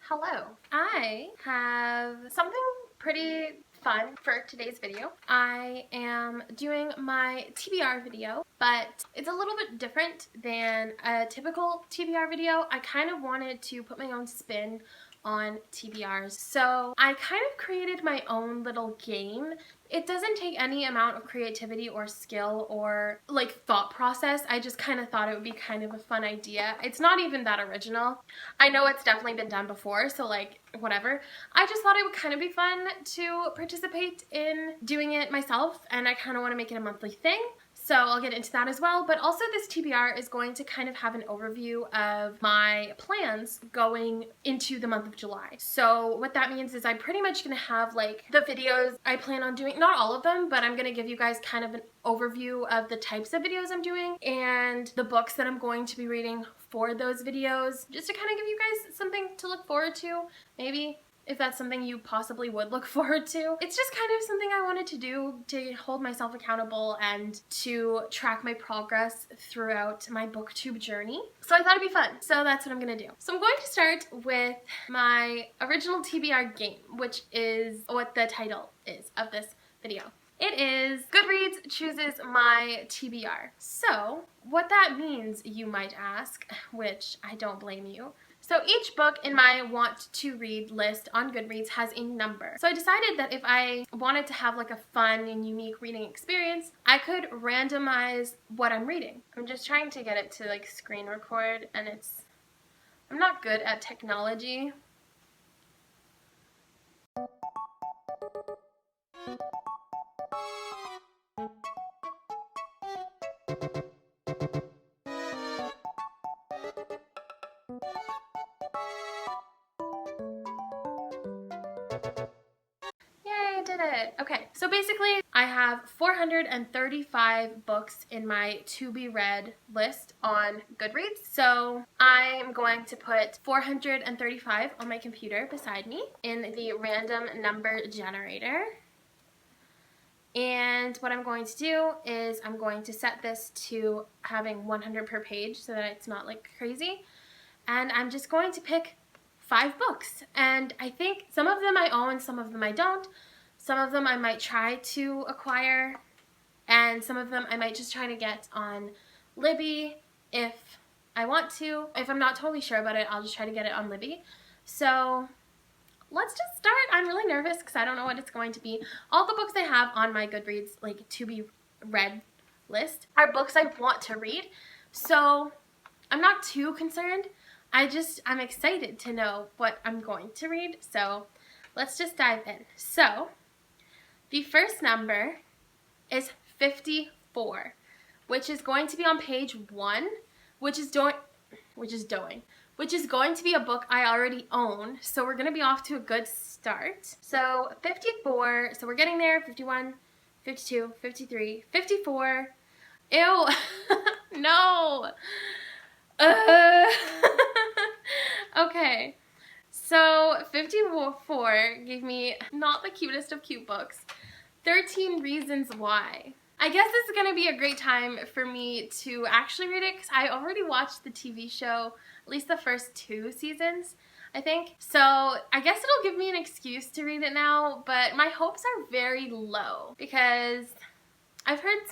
Hello. I have something pretty fun for today's video. I am doing my TBR video, but it's a little bit different than a typical TBR video. I kind of wanted to put my own spin on TBRs. So I kind of created my own little game. It doesn't take any amount of creativity or skill or like thought process. I just kind of thought it would be kind of a fun idea. It's not even that original. I know it's definitely been done before, so like whatever. I just thought it would kind of be fun to participate in doing it myself, and I kind of want to make it a monthly thing. So I'll get into that as well, but also this TBR is going to kind of have an overview of my plans going into the month of July. So what that means is I'm pretty much going to have like the videos I plan on doing, not all of them, but I'm going to give you guys kind of an overview of the types of videos I'm doing and the books that I'm going to be reading for those videos, just to kind of give you guys something to look forward to, maybe. If that's something you possibly would look forward to. It's just kind of something I wanted to do to hold myself accountable and to track my progress throughout my booktube journey. So I thought it'd be fun. So that's what I'm gonna do. So I'm going to start with my original TBR game, which is what the title is of this video. It is Goodreads chooses my TBR. So what that means, you might ask, which I don't blame you. So each book in my want to read list on Goodreads has a number. So I decided that if I wanted to have like a fun and unique reading experience, I could randomize what I'm reading. I'm just trying to get it to like screen record, and I'm not good at technology. Did it. Okay, so basically I have 435 books in my to be read list on Goodreads. So I'm going to put 435 on my computer beside me in the random number generator. And what I'm going to do is I'm going to set this to having 100 per page so that it's not like crazy. And I'm just going to pick 5 books. And I think some of them I own, some of them I don't. Some of them I might try to acquire, and some of them I might just try to get on Libby if I want to. If I'm not totally sure about it, I'll just try to get it on Libby. So let's just start. I'm really nervous because I don't know what it's going to be. All the books I have on my Goodreads like to be read list are books I want to read. So I'm not too concerned. I'm excited to know what I'm going to read. So let's just dive in. So the first number is 54, which is going to be on page 1, which is going to be a book I already own. So we're going to be off to a good start. So 54, so we're getting there. 51, 52, 53, 54. Ew. No. Okay. So 54 gave me not the cutest of cute books. 13 Reasons Why. I guess this is going to be a great time for me to actually read it because I already watched the TV show, at least the first 2 seasons, I think. So I guess it'll give me an excuse to read it now, but my hopes are very low because I've heard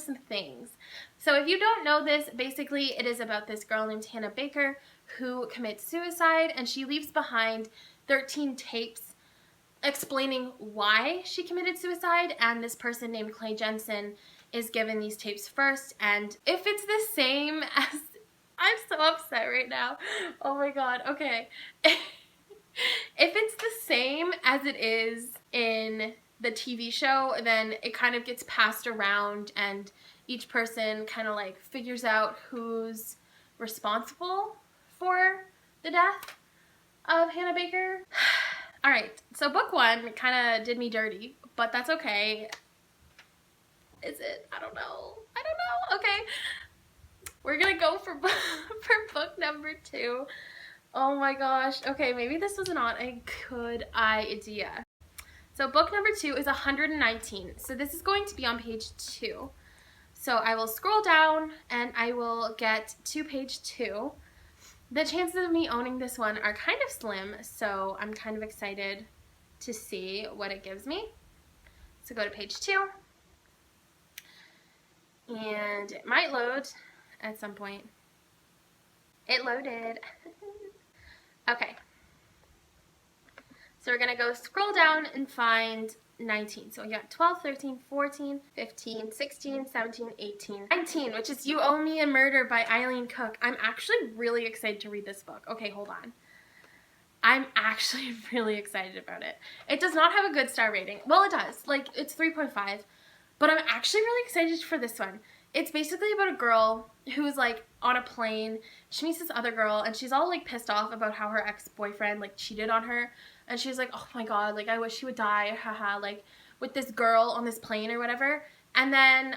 some things. So if you don't know this, basically it is about this girl named Hannah Baker who commits suicide, and she leaves behind 13 tapes explaining why she committed suicide, and this person named Clay Jensen is given these tapes first. And if it's the same as, I'm so upset right now, oh my god, okay. If it's the same as it is in the TV show, then it kind of gets passed around and each person kind of like figures out who's responsible for the death of Hannah Baker. Alright, so book 1 kind of did me dirty, but that's okay. Is it? I don't know. Okay. We're gonna go for book number 2. Oh my gosh. Okay, maybe this was not a good idea. So book number 2 is 119. So this is going to be on page 2. So I will scroll down and I will get to page 2. The chances of me owning this one are kind of slim, so I'm kind of excited to see what it gives me. So go to page 2, and it might load at some point. It loaded. Okay. So we're going to go scroll down and find 19. So we got 12, 13, 14, 15, 16, 17, 18, 19, which is You Owe Me a Murder by Eileen Cook. I'm actually really excited to read this book. Okay, hold on. I'm actually really excited about it. It does not have a good star rating. Well, it does. Like, it's 3.5. But I'm actually really excited for this one. It's basically about a girl who's, like, on a plane. She meets this other girl, and she's all, like, pissed off about how her ex-boyfriend, like, cheated on her. And she's like, oh, my God, like, I wish he would die, haha, like, with this girl on this plane or whatever. And then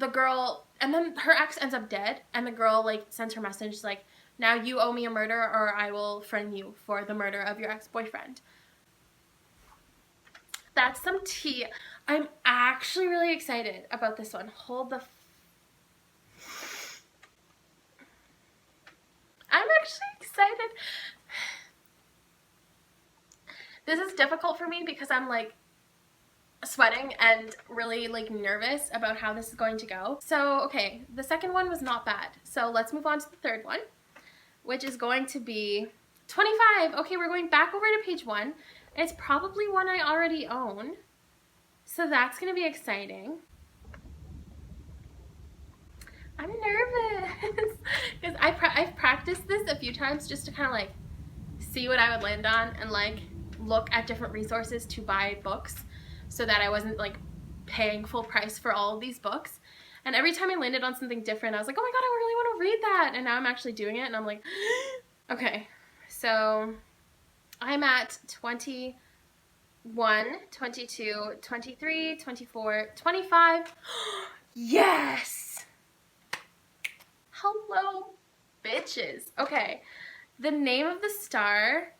her ex ends up dead, and the girl, like, sends her message, like, now you owe me a murder, or I will friend you for the murder of your ex-boyfriend. That's some tea. I'm actually really excited about this one. I'm actually excited. This is difficult for me because I'm like sweating and really like nervous about how this is going to go. So, okay, the second one was not bad. So let's move on to the third one, which is going to be 25. Okay, we're going back over to page 1. It's probably one I already own. So that's going to be exciting. I'm nervous because I've practiced this a few times just to kind of like see what I would land on and like look at different resources to buy books so that I wasn't like paying full price for all of these books. And every time I landed on something different, I was like, oh my God, I really want to read that. And now I'm actually doing it and I'm like, okay, so I'm at 21, 22, 23, 24, 25. Yes! Hello, bitches. Okay, The Name of the Star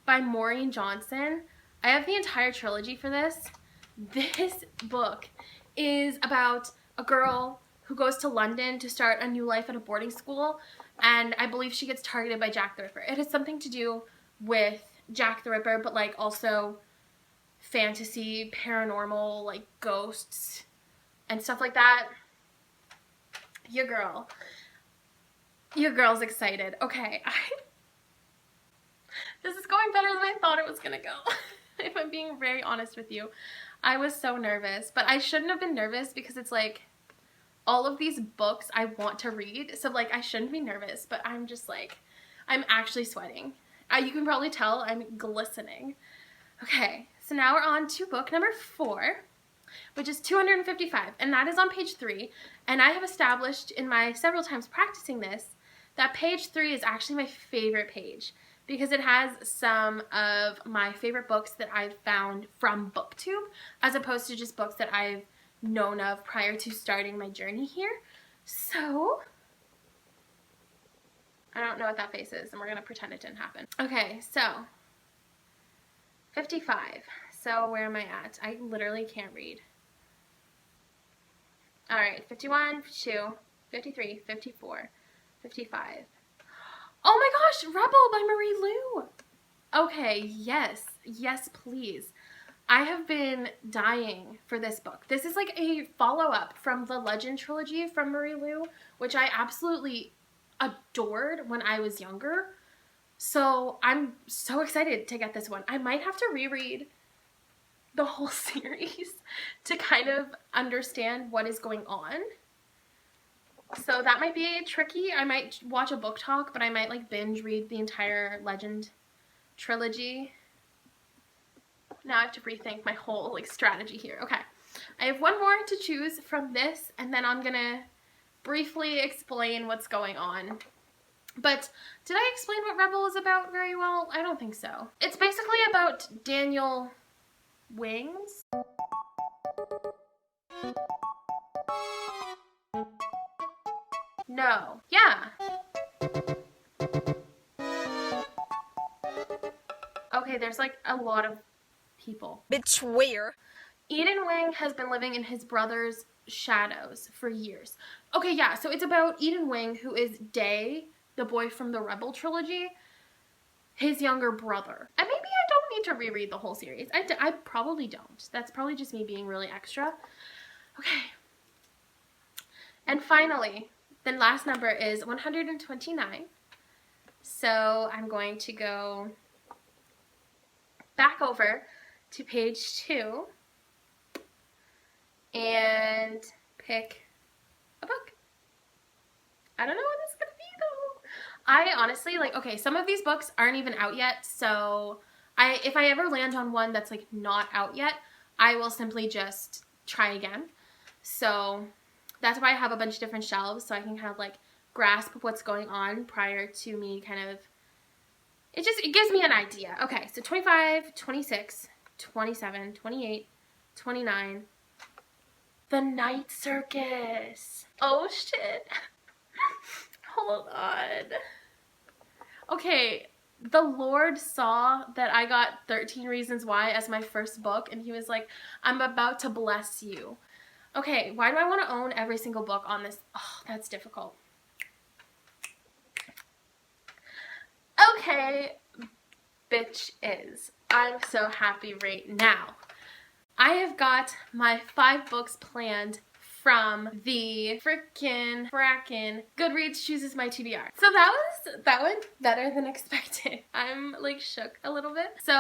by Maureen Johnson. I have the entire trilogy for this. This book is about a girl who goes to London to start a new life at a boarding school, and I believe she gets targeted by Jack the Ripper. It has something to do with Jack the Ripper, but like also fantasy, paranormal, like ghosts and stuff like that. Your girl's excited. Okay, this is going better than I thought it was gonna go. If I'm being very honest with you, I was so nervous, but I shouldn't have been nervous because it's like all of these books I want to read, so like I shouldn't be nervous, but I'm just like, I'm actually sweating. You can probably tell I'm glistening. Okay, so now we're on to book number 4, which is 255, and that is on page 3, and I have established in my several times practicing this that page 3 is actually my favorite page because it has some of my favorite books that I've found from BookTube as opposed to just books that I've known of prior to starting my journey here. So, I don't know what that face is, and we're going to pretend it didn't happen. Okay, so 55. So where am I at? I literally can't read. Alright, 51, 52, 53, 54, 55. Oh my gosh, Rebel by Marie Lu! Okay, yes, please. I have been dying for this book. This is like a follow-up from the Legend trilogy from Marie Lu, which I absolutely adored when I was younger. So I'm so excited to get this one. I might have to reread the whole series to kind of understand what is going on. So that might be tricky. I might watch a book talk, but I might like binge read the entire Legend trilogy. Now I have to rethink my whole like strategy here. Okay, I have one more to choose from this, and then I'm gonna briefly explain what's going on. But did I explain what Rebel is about very well? I don't think so. It's basically about Daniel Wings. No. Yeah. Okay, there's like a lot of people. Bitch, where? Eden Wing has been living in his brother's shadows for years. Okay, yeah, so it's about Eden Wing, who is Day, the boy from the Rebel trilogy, his younger brother. And maybe I don't need to reread the whole series. I probably don't. That's probably just me being really extra. Okay. And finally, the last number is 129. So I'm going to go back over to page 2 and pick a book. I don't know what it's gonna be though. I honestly, like, okay, some of these books aren't even out yet, so if I ever land on one that's like not out yet, I will simply just try again. So that's why I have a bunch of different shelves, so I can kind of like grasp what's going on prior to me kind of, it gives me an idea. Okay, so 25, 26, 27, 28, 29. The Night Circus. Oh shit. Hold on. Okay, the Lord saw that I got 13 Reasons Why as my first book, and he was like, I'm about to bless you. Okay, why do I want to own every single book on this? Oh, that's difficult. Okay, bitch is. I'm so happy right now. I have got my 5 books planned from the frackin' Goodreads Chooses My TBR. So that went better than expected. I'm like shook a little bit. So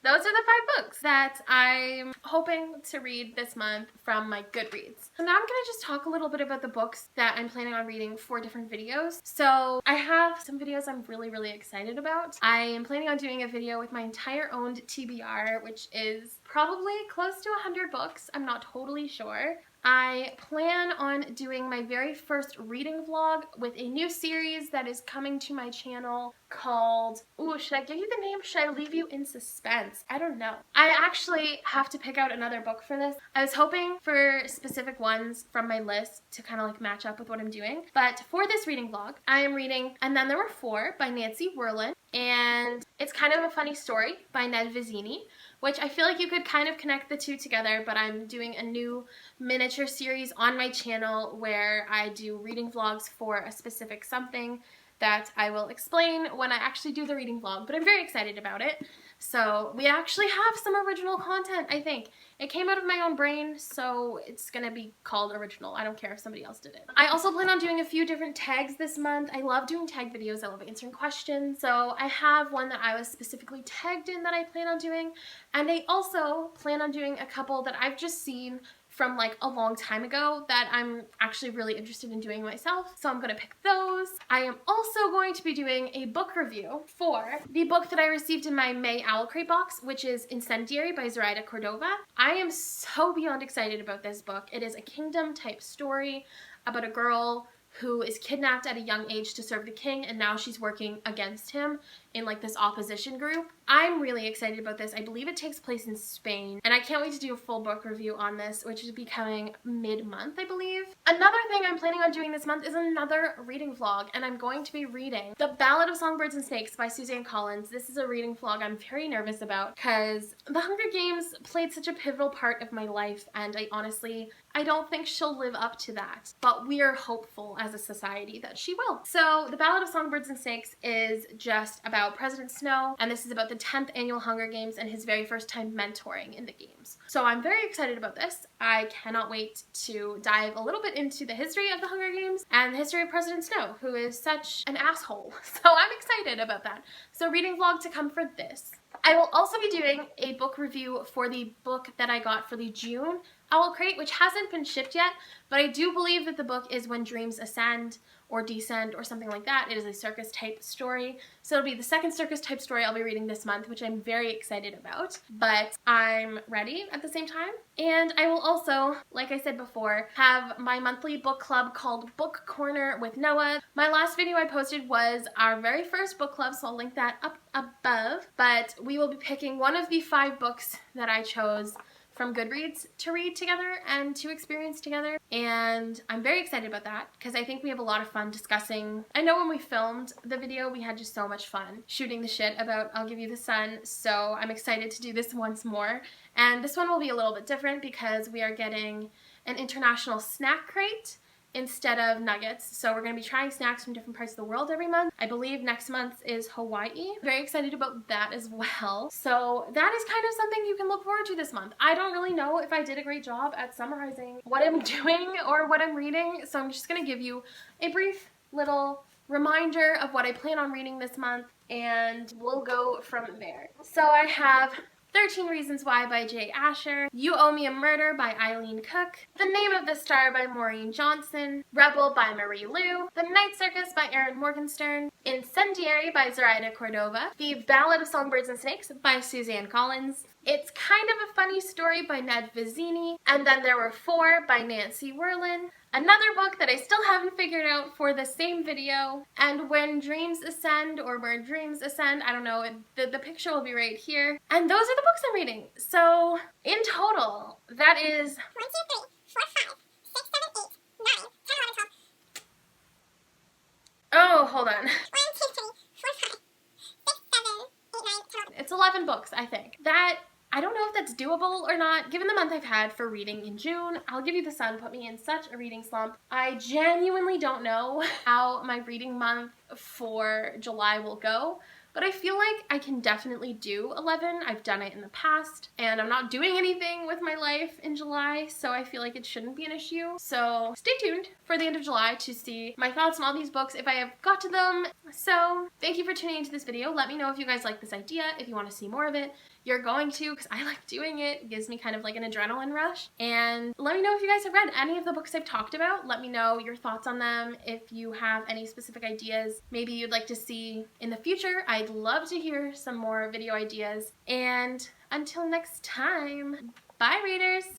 those are the 5 books that I'm hoping to read this month from my Goodreads. So now I'm gonna just talk a little bit about the books that I'm planning on reading for different videos. So I have some videos I'm really excited about. I am planning on doing a video with my entire owned TBR, which is probably close to 100 books. I'm not totally sure. I plan on doing my very first reading vlog with a new series that is coming to my channel called, ooh, should I give you the name? Should I leave you in suspense? I don't know. I actually have to pick out another book for this. I was hoping for specific ones from my list to kind of like match up with what I'm doing. But for this reading vlog, I am reading And Then There Were Four by Nancy Werlin. And it's kind of a funny story by Ned Vizzini, which I feel like you could kind of connect the two together, but I'm doing a new miniature series on my channel where I do reading vlogs for a specific something that I will explain when I actually do the reading vlog, but I'm very excited about it. So we actually have some original content, I think. It came out of my own brain, so it's gonna be called original. I don't care if somebody else did it. I also plan on doing a few different tags this month. I love doing tag videos. I love answering questions. So I have one that I was specifically tagged in that I plan on doing, and I also plan on doing a couple that I've just seen from like a long time ago that I'm actually really interested in doing myself, so I'm gonna pick those. I am also going to be doing a book review for the book that I received in my May Owl Crate box, which is Incendiary by Zoraida Cordova. I am so beyond excited about this book. It is a kingdom type story about a girl who is kidnapped at a young age to serve the king, and now she's working against him in like this opposition group. I'm really excited about this. I believe it takes place in Spain, and I can't wait to do a full book review on this, which is becoming mid-month, I believe. Another thing I'm planning on doing this month is another reading vlog, and I'm going to be reading The Ballad of Songbirds and Snakes by Suzanne Collins. This is a reading vlog I'm very nervous about because The Hunger Games played such a pivotal part of my life, and I don't think she'll live up to that, but we are hopeful as a society that she will. So The Ballad of Songbirds and Snakes is just about President Snow, and this is about the 10th annual Hunger Games and his very first time mentoring in the games. So I'm very excited about this. I cannot wait to dive a little bit into the history of the Hunger Games and the history of President Snow, who is such an asshole. So I'm excited about that. So reading vlog to come for this. I will also be doing a book review for the book that I got for the June Owl Crate, which hasn't been shipped yet, but I do believe that the book is When Dreams Ascend or Descend or something like that. It is a circus type story. So it'll be the second circus type story I'll be reading this month, which I'm very excited about, but I'm ready at the same time. And I will also, like I said before, have my monthly book club called Book Corner with Noah. My last video I posted was our very first book club, so I'll link that up above, but we will be picking one of the 5 books that I chose from Goodreads to read together and to experience together, and I'm very excited about that because I think we have a lot of fun discussing. I know when we filmed the video we had just so much fun shooting the shit about I'll Give You the Sun, so I'm excited to do this once more, and this one will be a little bit different because we are getting an international snack crate instead of nuggets. So we're going to be trying snacks from different parts of the world every month. I believe next month is Hawaii. Very excited about that as well. So that is kind of something you can look forward to this month. I don't really know if I did a great job at summarizing what I'm doing or what I'm reading, so I'm just going to give you a brief little reminder of what I plan on reading this month, and we'll go from there. So I have 13 Reasons Why by Jay Asher, You Owe Me a Murder by Eileen Cook, The Name of the Star by Maureen Johnson, Rebel by Marie Lu, The Night Circus by Erin Morgenstern, Incendiary by Zoraida Cordova, The Ballad of Songbirds and Snakes by Suzanne Collins, It's Kind of a Funny Story by Ned Vizzini, and Then There Were Four by Nancy Werlin, another book that I still haven't figured out for the same video, and When Dreams Ascend, or Where Dreams Ascend, I don't know, the picture will be right here. And those are the books I'm reading. So, in total, that is 1, 2, 3, 4, 5, 6, 7, 8, 9, 10, 11, 12. Oh, hold on. 1, 2, 3, 4, 5, 6, 7, 8, 9, 10, 11. It's 11 books, I think. That, I don't know if that's doable or not. Given the month I've had for reading in June, I'll give you the sun put me in such a reading slump. I genuinely don't know how my reading month for July will go, but I feel like I can definitely do 11. I've done it in the past, and I'm not doing anything with my life in July, so I feel like it shouldn't be an issue. So stay tuned for the end of July to see my thoughts on all these books if I have got to them. So thank you for tuning into this video. Let me know if you guys like this idea, if you want to see more of it. You're going to, because I like doing it. It gives me kind of like an adrenaline rush. And let me know if you guys have read any of the books I've talked about. Let me know your thoughts on them. If you have any specific ideas maybe you'd like to see in the future, I'd love to hear some more video ideas. And until next time, bye readers!